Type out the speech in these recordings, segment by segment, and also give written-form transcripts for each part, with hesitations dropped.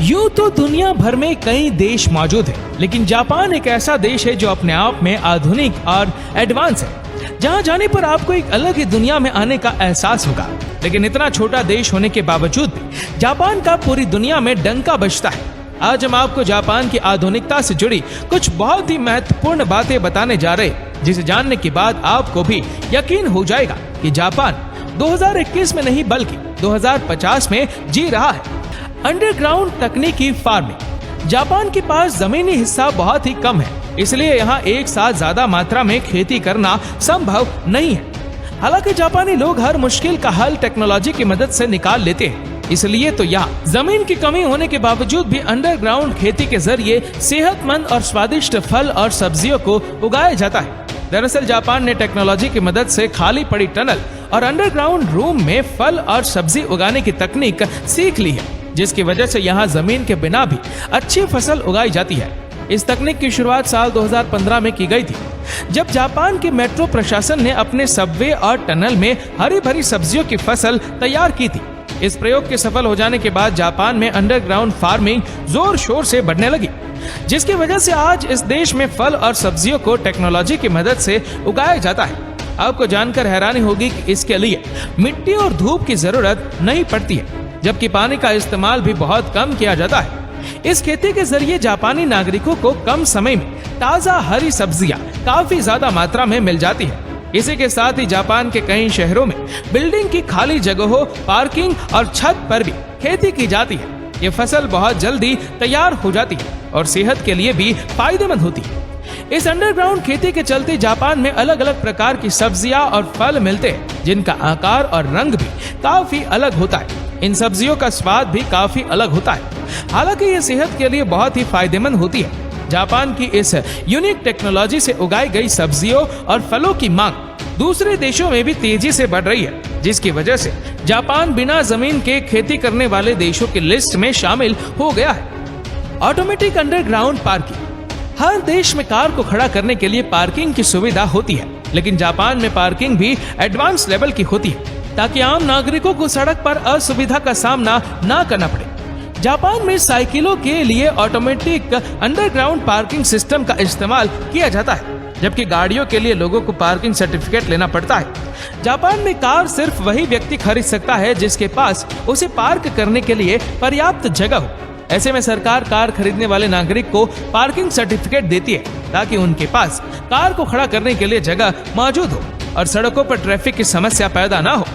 यूं तो दुनिया भर में कई देश मौजूद है, लेकिन जापान एक ऐसा देश है जो अपने आप में आधुनिक और एडवांस है, जहां जाने पर आपको एक अलग ही दुनिया में आने का एहसास होगा। लेकिन इतना छोटा देश होने के बावजूद भी जापान का पूरी दुनिया में डंका बजता है। आज हम आपको जापान की आधुनिकता से जुड़ी कुछ बहुत ही महत्वपूर्ण बातें बताने जा रहे हैं, जिसे जानने के बाद आपको भी यकीन हो जाएगा कि जापान 2021 में नहीं बल्कि 2050 में जी रहा है। अंडरग्राउंड तकनीकी फार्मिंग। जापान के पास जमीनी हिस्सा बहुत ही कम है, इसलिए यहाँ एक साथ ज्यादा मात्रा में खेती करना संभव नहीं है। हालांकि जापानी लोग हर मुश्किल का हल टेक्नोलॉजी की मदद से निकाल लेते हैं, इसलिए तो यहाँ जमीन की कमी होने के बावजूद भी अंडरग्राउंड खेती के जरिए सेहतमंद और स्वादिष्ट फल और सब्जियों को उगाया जाता है। दरअसल जापान ने टेक्नोलॉजी की मदद से खाली पड़ी टनल और अंडरग्राउंड रूम में फल और सब्जी उगाने की तकनीक सीख ली है, जिसकी वजह से यहाँ जमीन के बिना भी अच्छी फसल उगाई जाती है। इस तकनीक की शुरुआत साल 2015 में की गई थी, जब जापान के मेट्रो प्रशासन ने अपने सबवे और टनल में हरी भरी सब्जियों की फसल तैयार की थी। इस प्रयोग के सफल हो जाने के बाद जापान में अंडरग्राउंड फार्मिंग जोर शोर से बढ़ने लगी, जिसकी वजह से आज इस देश में फल और सब्जियों को टेक्नोलॉजी की मदद से उगाया जाता है। आपको जानकर हैरानी होगी कि इसके लिए मिट्टी और धूप की जरूरत नहीं पड़ती है, जबकि पानी का इस्तेमाल भी बहुत कम किया जाता है। इस खेती के जरिए जापानी नागरिकों को कम समय में ताजा हरी सब्जियां काफी ज्यादा मात्रा में मिल जाती है। इसी के साथ ही जापान के कई शहरों में बिल्डिंग की खाली जगहों, पार्किंग और छत पर भी खेती की जाती है। ये फसल बहुत जल्दी तैयार हो जाती है और सेहत के लिए भी फायदेमंद होती है। इस अंडरग्राउंड खेती के चलते जापान में अलग अलग प्रकार की सब्जियां और फल मिलते हैं, जिनका आकार और रंग भी काफी अलग होता है। इन सब्जियों का स्वाद भी काफी अलग होता है, हालांकि ये सेहत के लिए बहुत ही फायदेमंद होती है। जापान की इस यूनिक टेक्नोलॉजी से उगाई गई सब्जियों और फलों की मांग दूसरे देशों में भी तेजी से बढ़ रही है, जिसकी वजह से जापान बिना जमीन के खेती करने वाले देशों की लिस्ट में शामिल हो गया है। Automatic underground parking. हर देश में कार को खड़ा करने के लिए पार्किंग की सुविधा होती है, लेकिन जापान में पार्किंग भी एडवांस लेवल की होती है, ताकि आम नागरिकों को सड़क पर असुविधा का सामना न करना पड़े। जापान में साइकिलों के लिए ऑटोमेटिक अंडरग्राउंड पार्किंग सिस्टम का इस्तेमाल किया जाता है, जबकि गाड़ियों के लिए लोगों को पार्किंग सर्टिफिकेट लेना पड़ता है। जापान में कार सिर्फ वही व्यक्ति खरीद सकता है जिसके पास उसे पार्क करने के लिए पर्याप्त जगह हो। ऐसे में सरकार कार खरीदने वाले नागरिक को पार्किंग सर्टिफिकेट देती है, ताकि उनके पास कार को खड़ा करने के लिए जगह मौजूद हो और सड़कों पर ट्रैफिक की समस्या पैदा ना हो।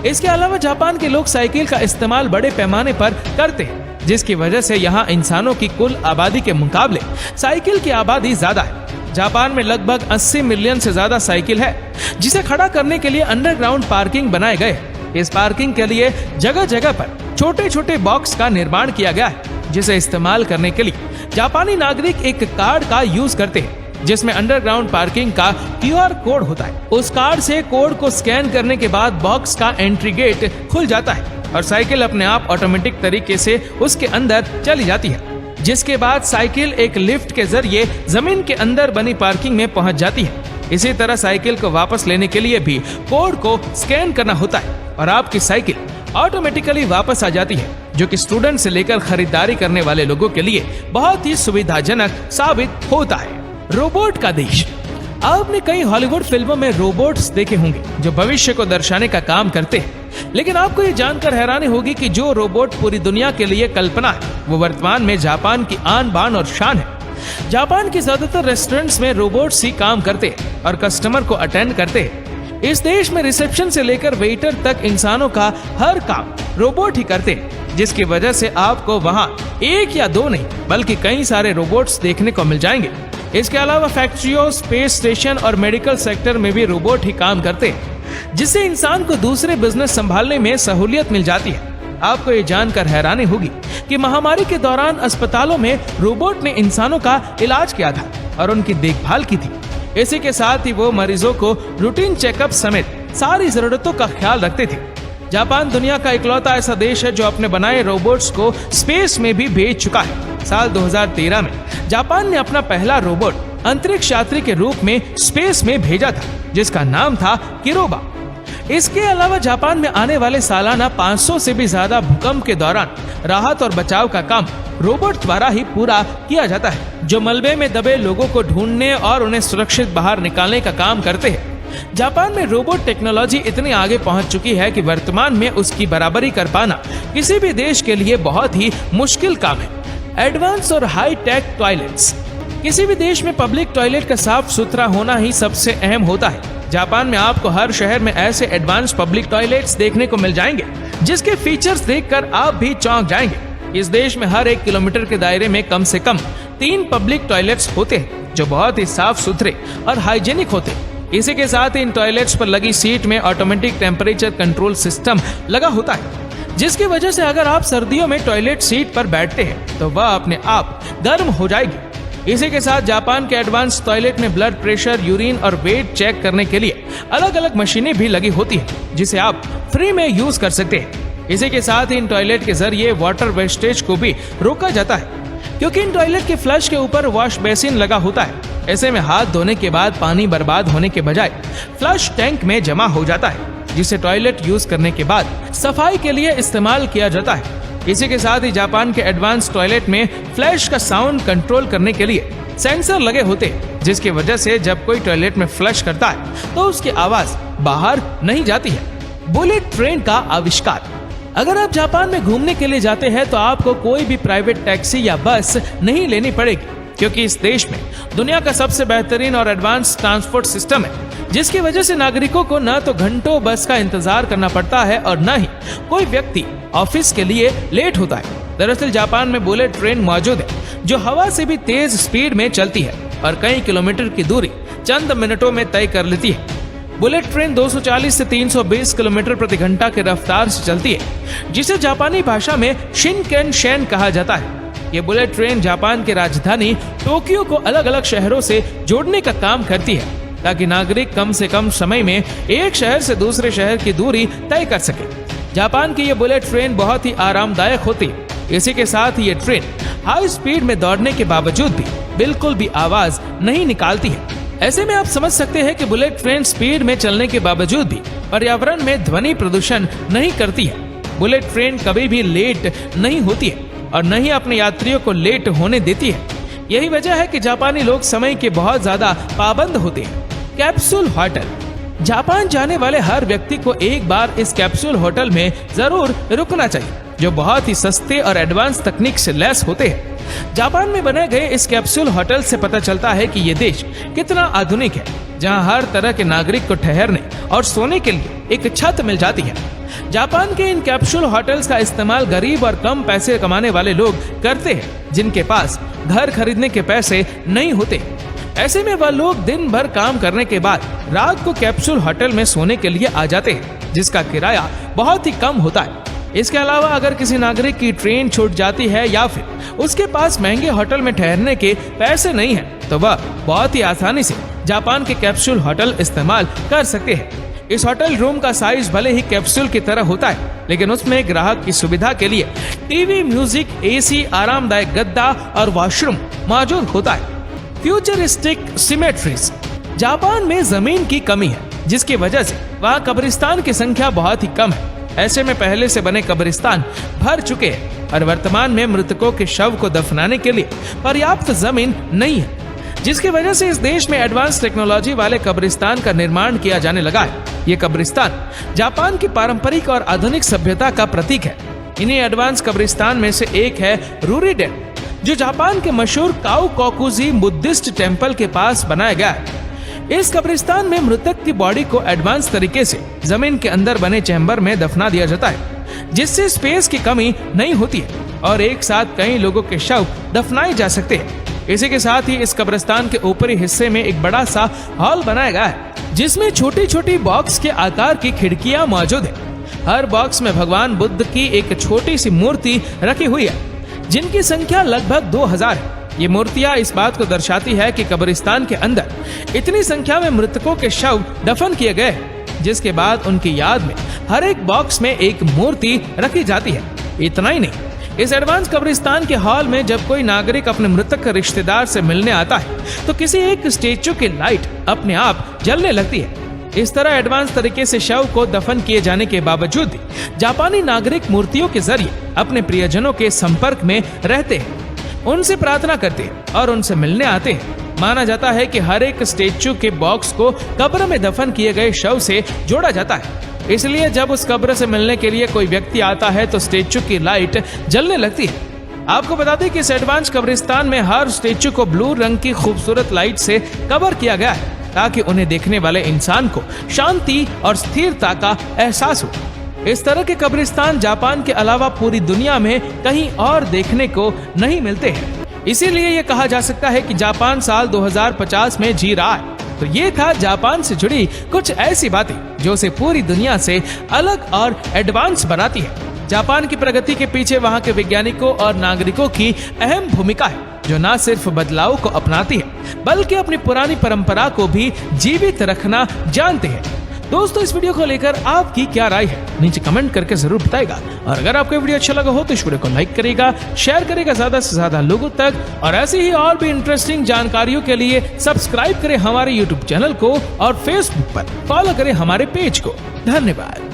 इसके अलावा जापान के लोग साइकिल का इस्तेमाल बड़े पैमाने पर करते हैं, जिसकी वजह से यहाँ इंसानों की कुल आबादी के मुकाबले साइकिल की आबादी ज्यादा है। जापान में लगभग 80 मिलियन से ज्यादा साइकिल है, जिसे खड़ा करने के लिए अंडरग्राउंड पार्किंग बनाए गए। इस पार्किंग के लिए जगह जगह पर छोटे छोटे बॉक्स का निर्माण किया गया है, जिसे इस्तेमाल करने के लिए जापानी नागरिक एक कार्ड का यूज करते हैं, जिसमें अंडरग्राउंड पार्किंग का QR कोड होता है। उस कार्ड से कोड को स्कैन करने के बाद बॉक्स का एंट्री गेट खुल जाता है और साइकिल अपने आप ऑटोमेटिक तरीके से उसके अंदर चली जाती है, जिसके बाद साइकिल एक लिफ्ट के जरिए जमीन के अंदर बनी पार्किंग में पहुंच जाती है। इसी तरह साइकिल को वापस लेने के लिए भी कोड को स्कैन करना होता है और आपकी साइकिल ऑटोमेटिकली वापस आ जाती है, जो कि स्टूडेंट से लेकर खरीदारी करने वाले लोगों के लिए बहुत ही सुविधाजनक साबित होता है। रोबोट का देश। आपने कई हॉलीवुड फिल्मों में रोबोट्स देखे होंगे जो भविष्य को दर्शाने का काम करते हैं, लेकिन आपको ये जानकर हैरानी होगी कि जो रोबोट पूरी दुनिया के लिए कल्पना है, वो वर्तमान में जापान की आन बान और शान है। जापान के ज्यादातर रेस्टोरेंट्स में रोबोट्स ही काम करते हैं और कस्टमर को अटेंड करते हैं। इस देश में रिसेप्शन से लेकर वेटर तक इंसानों का हर काम रोबोट ही करते हैं, जिसकी वजह से आपको वहाँ एक या दो नहीं बल्कि कई सारे रोबोट्स देखने को मिल जाएंगे। इसके अलावा फैक्ट्रियों, स्पेस स्टेशन और मेडिकल सेक्टर में भी रोबोट ही काम करते हैं, जिससे इंसान को दूसरे बिजनेस संभालने में सहूलियत मिल जाती है। आपको ये जानकर हैरानी होगी कि महामारी के दौरान अस्पतालों में रोबोट ने इंसानों का इलाज किया था और उनकी देखभाल की थी। इसी के साथ ही वो मरीजों को रूटीन चेकअप समेत सारी जरूरतों का ख्याल रखते थे। जापान दुनिया का इकलौता ऐसा देश है जो अपने बनाए रोबोट्स को स्पेस में भी भेज चुका है। साल 2013 में जापान ने अपना पहला रोबोट अंतरिक्ष यात्री के रूप में स्पेस में भेजा था, जिसका नाम था किरोबा। इसके अलावा जापान में आने वाले सालाना 500 से भी ज्यादा भूकंप के दौरान राहत और बचाव का काम रोबोट द्वारा ही पूरा किया जाता है, जो मलबे में दबे लोगों को ढूंढने और उन्हें सुरक्षित बाहर निकालने का काम करते हैं। जापान में रोबोट टेक्नोलॉजी इतनी आगे पहुंच चुकी है कि वर्तमान में उसकी बराबरी कर पाना किसी भी देश के लिए बहुत ही मुश्किल काम है। एडवांस और हाई टेक टॉयलेट्स। किसी भी देश में पब्लिक टॉयलेट का साफ सुथरा होना ही सबसे अहम होता है। जापान में आपको हर शहर में ऐसे एडवांस पब्लिक टॉयलेट्स देखने को मिल जाएंगे, जिसके फीचर्स देखकर आप भी चौंक जाएंगे। इस देश में हर 1 किलोमीटर के दायरे में कम से कम 3 पब्लिक टॉयलेट्स होते हैं, जो बहुत ही साफ सुथरे और हाइजीनिक होते हैं। इसी के साथ इन टॉयलेट्स पर लगी सीट में ऑटोमेटिक टेम्परेचर कंट्रोल सिस्टम लगा होता है, जिसकी वजह से अगर आप सर्दियों में टॉयलेट सीट पर बैठते हैं तो वह अपने आप गर्म हो जाएगी। इसी के साथ जापान के एडवांस टॉयलेट में ब्लड प्रेशर, यूरिन और वेट चेक करने के लिए अलग अलग मशीनें भी लगी होती है, जिसे आप फ्री में यूज कर सकते हैं। इसी के साथ इन टॉयलेट के जरिए वाटर वेस्टेज को भी रोका जाता है, क्योंकि इन टॉयलेट के फ्लश के ऊपर वॉश बेसिन लगा होता है। ऐसे में हाथ धोने के बाद पानी बर्बाद होने के बजाय फ्लश टैंक में जमा हो जाता है, जिसे टॉयलेट यूज करने के बाद सफाई के लिए इस्तेमाल किया जाता है। इसी के साथ ही जापान के एडवांस टॉयलेट में फ्लैश का साउंड कंट्रोल करने के लिए सेंसर लगे होते हैं, जिसकी वजह से जब कोई टॉयलेट में फ्लश करता है तो उसकी आवाज बाहर नहीं जाती है। बुलेट ट्रेन का आविष्कार। अगर आप जापान में घूमने के लिए जाते हैं तो आपको कोई भी प्राइवेट टैक्सी या बस नहीं लेनी पड़ेगी, क्योंकि इस देश में दुनिया का सबसे बेहतरीन और एडवांस ट्रांसपोर्ट सिस्टम है, जिसकी वजह से नागरिकों को न तो घंटों बस का इंतजार करना पड़ता है और न ही कोई व्यक्ति ऑफिस के लिए लेट होता है। दरअसल जापान में बुलेट ट्रेन मौजूद है, जो हवा से भी तेज स्पीड में चलती है और कई किलोमीटर की दूरी चंद मिनटों में तय कर लेती है। बुलेट ट्रेन 240 से 320 किलोमीटर प्रति घंटा की रफ्तार से चलती है, जिसे जापानी भाषा में शिनकेनशेन कहा जाता है। ये बुलेट ट्रेन जापान की राजधानी टोक्यो को अलग अलग शहरों से जोड़ने का काम करती है, ताकि नागरिक कम से कम समय में एक शहर से दूसरे शहर की दूरी तय कर सके। जापान की ये बुलेट ट्रेन बहुत ही आरामदायक होती है। इसी के साथ ही ये ट्रेन हाई स्पीड में दौड़ने के बावजूद भी बिल्कुल भी आवाज नहीं निकालती है। ऐसे में आप समझ सकते हैं कि बुलेट ट्रेन स्पीड में चलने के बावजूद भी पर्यावरण में ध्वनि प्रदूषण नहीं करती है। बुलेट ट्रेन कभी भी लेट नहीं होती है और न ही अपने यात्रियों को लेट होने देती है। यही वजह है कि जापानी लोग समय के बहुत ज्यादा पाबंद होते हैं। Capsule hotel. जापान जाने वाले हर व्यक्ति को एक बार इस कैप्सूल होटल में जरूर रुकना चाहिए, जो बहुत ही सस्ते और एडवांस तकनीक से लैस होते हैं। जापान में बने गए इस कैप्सूल होटल से पता चलता है कि ये देश कितना आधुनिक है, जहां हर तरह के नागरिक को ठहरने और सोने के लिए एक छत मिल जाती है। जापान के इन कैप्सूल होटल्स का इस्तेमाल गरीब और कम पैसे कमाने वाले लोग करते हैं, जिनके पास घर खरीदने के पैसे नहीं होते। ऐसे में वह लोग दिन भर काम करने के बाद रात को कैप्सूल होटल में सोने के लिए आ जाते हैं, जिसका किराया बहुत ही कम होता है। इसके अलावा अगर किसी नागरिक की ट्रेन छूट जाती है या फिर उसके पास महंगे होटल में ठहरने के पैसे नहीं है, तो वह बहुत ही आसानी से जापान के कैप्सूल होटल इस्तेमाल कर सकते हैं। इस होटल रूम का साइज भले ही कैप्सूल की तरह होता है, लेकिन उसमें ग्राहक की सुविधा के लिए टीवी, म्यूजिक, एसी, आरामदायक गद्दा और वॉशरूम मौजूद होता है। Futuristic symmetries. जापान में जमीन की कमी है, जिसकी वजह से वहाँ कब्रिस्तान की संख्या बहुत ही कम है। ऐसे में पहले से बने कब्रिस्तान भर चुके हैं और वर्तमान में मृतकों के शव को दफनाने के लिए पर्याप्त जमीन नहीं है, जिसकी वजह से इस देश में एडवांस टेक्नोलॉजी वाले कब्रिस्तान का निर्माण किया जाने लगा है। ये कब्रिस्तान जापान की पारंपरिक और आधुनिक सभ्यता का प्रतीक है। इन्हीं एडवांस कब्रिस्तान में से एक है रूरीडेन, जो जापान के मशहूर काउकोकुजी बुद्धिस्ट टेम्पल के पास बनाया गया है। इस कब्रिस्तान में मृतक की बॉडी को एडवांस तरीके से जमीन के अंदर बने चैम्बर में दफना दिया जाता है, जिससे स्पेस की कमी नहीं होती है और एक साथ कई लोगों के शव दफनाए जा सकते हैं। इसी के साथ ही इस कब्रिस्तान के ऊपरी हिस्से में एक बड़ा सा हॉल बनाया गया है, जिसमें छोटी छोटी बॉक्स के आकार की खिड़कियां मौजूद है। हर बॉक्स में भगवान बुद्ध की एक छोटी सी मूर्ति रखी हुई है, जिनकी संख्या लगभग 2000 है। ये मूर्तियां इस बात को दर्शाती है कि कब्रिस्तान के अंदर इतनी संख्या में मृतकों के शव दफन किए गए, जिसके बाद उनकी याद में हर एक बॉक्स में एक मूर्ति रखी जाती है। इतना ही नहीं, इस एडवांस कब्रिस्तान के हॉल में जब कोई नागरिक अपने मृतक रिश्तेदार से मिलने आता है, तो किसी एक स्टेचू की लाइट अपने आप जलने लगती है। इस तरह एडवांस तरीके से शव को दफन किए जाने के बावजूद भी जापानी नागरिक मूर्तियों के जरिए अपने प्रियजनों के संपर्क में रहते हैं, उनसे प्रार्थना करते हैं और उनसे मिलने आते हैं। माना जाता है कि हर एक स्टेचू के बॉक्स को कब्र में दफन किए गए शव से जोड़ा जाता है। इसलिए जब उस कब्र से मिलने के लिए कोई व्यक्ति आता है तो स्टेचू की लाइट जलने लगती है। आपको बता दें कि इस एडवांस कब्रिस्तान में हर स्टेचू को ब्लू रंग की खूबसूरत लाइट से कवर किया गया है ताकि उन्हें देखने वाले इंसान को शांति और स्थिरता का एहसास हो। इस तरह के कब्रिस्तान जापान के अलावा पूरी दुनिया में कहीं और देखने को नहीं मिलते हैं। इसीलिए ये कहा जा सकता है कि जापान साल 2050 में जी रहा है। तो ये था जापान से जुड़ी कुछ ऐसी बातें जो उसे पूरी दुनिया से अलग और एडवांस बनाती है। जापान की प्रगति के पीछे वहाँ के वैज्ञानिकों और नागरिकों की अहम भूमिका है, जो न सिर्फ बदलाव को अपनाती है बल्कि अपनी पुरानी परंपरा को भी जीवित रखना जानते हैं। दोस्तों, इस वीडियो को लेकर आपकी क्या राय है, नीचे कमेंट करके जरूर बताएगा। और अगर आपको वीडियो अच्छा लगा हो तो इस वीडियो को लाइक करेगा, शेयर करेगा ज्यादा से ज्यादा लोगों तक, और ऐसी ही और भी इंटरेस्टिंग जानकारियों के लिए सब्सक्राइब करें हमारे YouTube चैनल को और Facebook पर फॉलो करें हमारे पेज को। धन्यवाद।